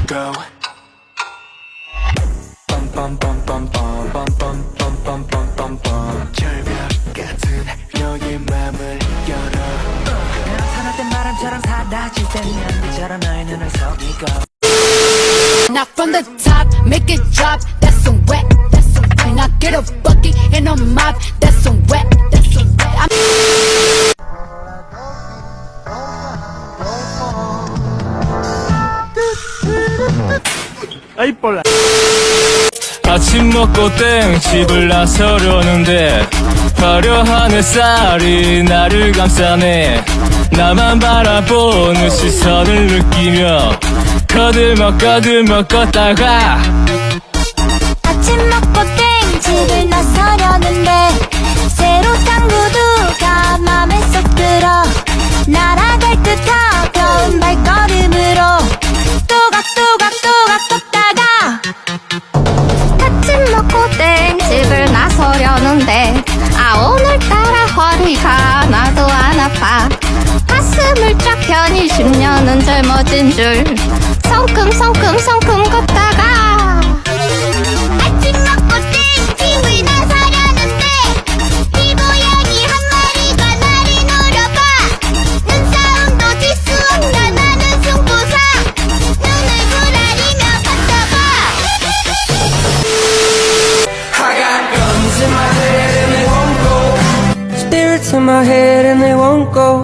go. 빰빰빰빰빰빰빰빰빰빰빰 절벽 같은 너의 맘을 열어. 나타날 땐 바람처럼 사라질 땐 연기처럼 너의 눈을 속이고. Now from the top, make it drop. That's some wet. That's some wet. Now get a bucket and a mop. That's some wet. That's some wet. 아침 먹고 땡 집을 나서려는데 화려한 햇살이 나를 감싸네. 나만 바라보는 시선을 느끼며 거들먹 걷다가 아침 먹고 땡 집을 나서려는데 새로 산 구두가 맘에 쏙 들어 날아갈 듯 가벼운 발걸음으로 또각또각 걷다가 아침 먹고 땡 집을 나서려는데 오늘따라 허리가 나도 안 아파. 가슴을 쫙 펴니 10년은 젊어진 줄 성큼성큼 걷다가 아침 먹고 땡 집을 나서려는데 이 고양이 한 마리가 나를 노려봐. 눈싸움도 질 수 없다 나는 승부사. 눈을 부라리며 바라봐. I got guns in my head and they won't go. Spirits in my head and they won't go.